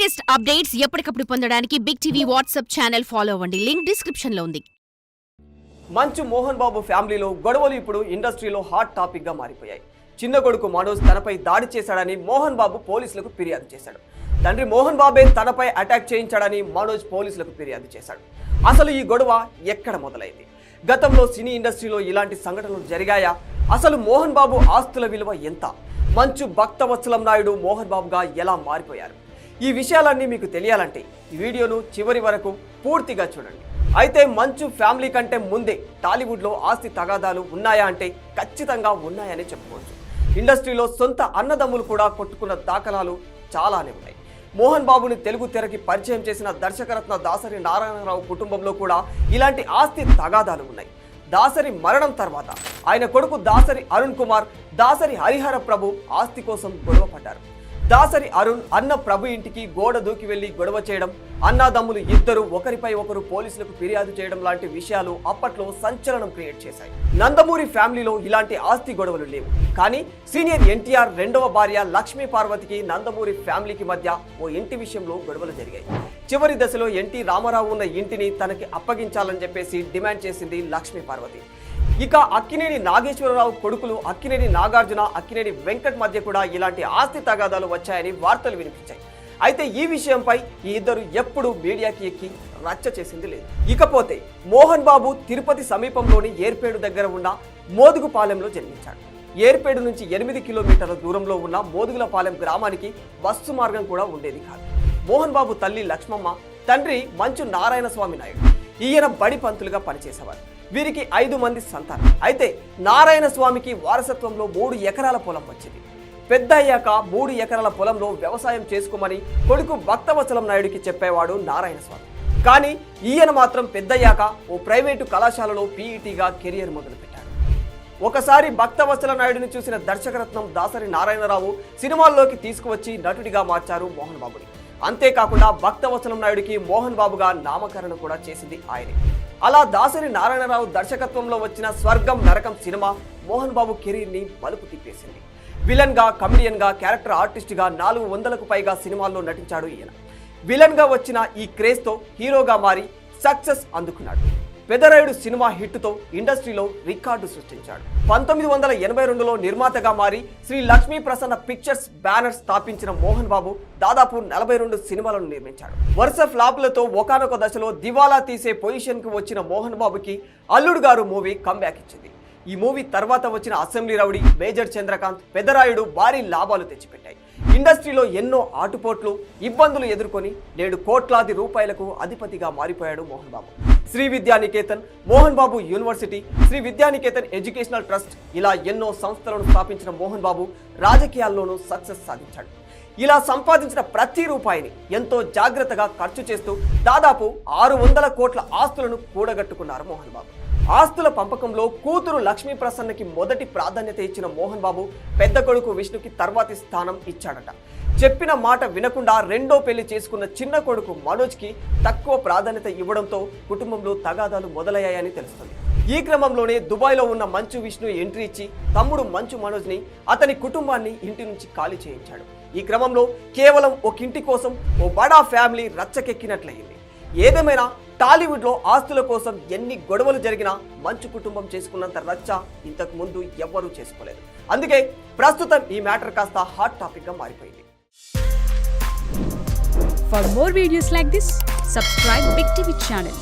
Latest updates ఎప్పటికప్పుడు పొందడానికి Big TV WhatsApp channel follow అవ్వండి. లింక్ డిస్క్రిప్షన్ లో ఉంది. మంచు మోహన్ బాబు ఫ్యామిలీలో గొడవలు ఇప్పుడు ఇండస్ట్రీలో హాట్ టాపిక్ గా మారిపోయాయి. చిన్న కొడుకు మనోజ్ తనపై దాడి చేశాడని మోహన్ బాబు పోలీసులకు ఫిర్యాదు చేశాడు. తండ్రి మోహన్ బాబే తనపై అటాక్ చేయించాడని మనోజ్ పోలీసులకు ఫిర్యాదు చేశాడు. అసలు ఈ గొడవ ఎక్కడ మొదలైంది? గతంలో సినీ ఇండస్ట్రీలో ఇలాంటి సంఘటనలు జరిగాయా? అసలు మోహన్ బాబు ఆస్తుల విలువ ఎంత? మంచు భక్తవత్సలం నాయుడు మోహన్ బాబుగా ఎలా మారిపోయారు? ఈ విషయాలన్నీ మీకు తెలియాలంటే ఈ వీడియోను చివరి వరకు పూర్తిగా చూడండి. అయితే మంచు ఫ్యామిలీ కంటే ముందే టాలీవుడ్లో ఆస్తి తగాదాలు ఉన్నాయా అంటే ఖచ్చితంగా ఉన్నాయని చెప్పుకోవచ్చు. ఇండస్ట్రీలో సొంత అన్నదమ్ములు కూడా కొట్టుకున్న దాఖలాలు చాలానే ఉన్నాయి. మోహన్ బాబుని తెలుగు తెరకి పరిచయం చేసిన దర్శకరత్న దాసరి నారాయణరావు కుటుంబంలో కూడా ఇలాంటి ఆస్తి తగాదాలు ఉన్నాయి. దాసరి మరణం తర్వాత ఆయన కొడుకు దాసరి అరుణ్ కుమార్, దాసరి హరిహర ప్రభు ఆస్తి కోసం గొడవ పడ్డారు. దాసరి అరుణ్ అన్న ప్రభు ఇంటికి గోడ దూకి వెళ్లి గొడవ చేయడం, అన్నాదమ్ములు ఇద్దరు ఒకరిపై ఒకరు పోలీసులకు ఫిర్యాదు చేయడం లాంటి విషయాలు అప్పట్లో సంచలనం క్రియేట్ చేశాయి. నందమూరి ఫ్యామిలీలో ఇలాంటి ఆస్తి గొడవలు లేవు. కానీ సీనియర్ ఎన్టీఆర్ రెండవ భార్య లక్ష్మీ పార్వతికి నందమూరి ఫ్యామిలీకి మధ్య ఓ ఇంటి విషయంలో గొడవలు జరిగాయి. చివరి దశలో ఎన్టీ రామారావు ఉన్న ఇంటిని తనకి అప్పగించాలని చెప్పేసి డిమాండ్ చేసింది లక్ష్మీ పార్వతి. ఇక అక్కినేని నాగేశ్వరరావు కొడుకులు అక్కినేని నాగార్జున, అక్కినేని వెంకట్ మధ్య కూడా ఇలాంటి ఆస్తి తగాదాలు వచ్చాయని వార్తలు వినిపించాయి. అయితే ఈ విషయంపై ఈ ఇద్దరు ఎప్పుడూ మీడియాకి ఎక్కి రచ్చ చేసింది లేదు. ఇకపోతే మోహన్ బాబు తిరుపతి సమీపంలోని ఏర్పేడు దగ్గర ఉన్న మోదుగుపాలెంలో జన్మించాడు. ఏర్పేడు నుంచి 8 కిలోమీటర్ల దూరంలో ఉన్న మోదుగులపాలెం గ్రామానికి బస్సు మార్గం కూడా ఉండేది కాదు. మోహన్ బాబు తల్లి లక్ష్మమ్మ, తండ్రి మంచు నారాయణ స్వామి నాయుడు. ఈయన బడి పంతులుగా పనిచేసేవారు. వీరికి 5 మంది సంతానం. అయితే నారాయణ స్వామికి వారసత్వంలో 3 ఎకరాల పొలం వచ్చింది. పెద్ద అయ్యాక 3 ఎకరాల పొలంలో వ్యవసాయం చేసుకోమని కొడుకు భక్తవత్సలం నాయుడికి చెప్పేవాడు నారాయణ స్వామి. కానీ ఈయన మాత్రం పెద్దయ్యాక ఓ ప్రైవేటు కళాశాలలో పీఈటీగా కెరియర్ మొదలుపెట్టాడు. ఒకసారి భక్తవత్సల నాయుడిని చూసిన దర్శకరత్నం దాసరి నారాయణరావు సినిమాల్లోకి తీసుకువచ్చి నటుడిగా మార్చారు మోహన్ బాబుని. అంతేకాకుండా భక్తవత్సలం నాయుడికి మోహన్ బాబుగా నామకరణం కూడా చేసింది ఆయనే. అలా దాసరి నారాయణరావు దర్శకత్వంలో వచ్చిన స్వర్గం నరకం సినిమా మోహన్ బాబు కెరీర్ని మలుపు తిప్పేసింది. విలన్గా, కమెడియన్గా, క్యారెక్టర్ ఆర్టిస్ట్గా 400కు పైగా సినిమాల్లో నటించాడు ఈయన. విలన్గా వచ్చిన ఈ క్రేజ్తో హీరోగా మారి సక్సెస్ అందుకున్నాడు. పెదరాయుడు సినిమా హిట్తో ఇండస్ట్రీలో రికార్డు సృష్టించాడు. 1982లో నిర్మాతగా మారి శ్రీ లక్ష్మీ ప్రసన్న పిక్చర్స్ బ్యానర్ స్థాపించిన మోహన్ బాబు దాదాపు 42 సినిమాలను నిర్మించాడు. వరుస ఫ్లాపులతో ఒకానొక దశలో దివాలా తీసే పొజిషన్కు వచ్చిన మోహన్ బాబుకి అల్లుడు గారు మూవీ కంబ్యాక్ ఇచ్చింది. ఈ మూవీ తర్వాత వచ్చిన Assembly Rowdy, Major Chandrakanth, Pedarayudu భారీ లాభాలు తెచ్చిపెట్టాయి. ఇండస్ట్రీలో ఎన్నో ఆటుపోట్లు, ఇబ్బందులు ఎదుర్కొని నేడు కోట్లాది రూపాయలకు అధిపతిగా మారిపోయాడు Mohan Babu. Sri Vidyanikethan, Mohan Babu university, Sri Vidyanikethan educational trust, ఇలా ఎన్నో సంస్థలను స్థాపించిన మోహన్ బాబు రాజకీయాల్లోనూ సక్సెస్ సాధించాడు. ఇలా సంపాదించిన ప్రతి రూపాయిని ఎంతో జాగ్రత్తగా ఖర్చు చేస్తూ దాదాపు 600 కోట్ల ఆస్తులను కూడగట్టుకున్నారు మోహన్ బాబు. ఆస్తుల పంపకంలో కూతురు లక్ష్మీ ప్రసన్నకి మొదటి ప్రాధాన్యత ఇచ్చిన మోహన్ బాబు పెద్ద కొడుకు విష్ణుకి తర్వాతి స్థానం ఇచ్చాడట. చెప్పిన మాట వినకుండా రెండో పెళ్లి చేసుకున్న చిన్న కొడుకు మనోజ్కి తక్కువ ప్రాధాన్యత ఇవ్వడంతో కుటుంబంలో తగాదాలు మొదలయ్యాయని తెలుస్తుంది. ఈ క్రమంలోనే దుబాయ్లో ఉన్న మంచు విష్ణు ఎంట్రీ ఇచ్చి తమ్ముడు మంచు మనోజ్ని, అతని కుటుంబాన్ని ఇంటి నుంచి ఖాళీ చేయించాడు. ఈ క్రమంలో కేవలం ఒక ఇంటి కోసం ఓ బడా ఫ్యామిలీ రచ్చకెక్కినట్లయింది. ఏదేమైనా టాలీవుడ్లో ఆస్తుల కోసం ఎన్ని గొడవలు జరిగినా మంచు కుటుంబం చేసుకున్నంత రచ్చ ఇంతకు ముందు ఎవ్వరూ చేసుకోలేదు. అందుకే ప్రస్తుతం ఈ మ్యాటర్ కాస్త హాట్ టాపిక్ గా మారిపోయింది. For more videos like this, subscribe Big TV channel.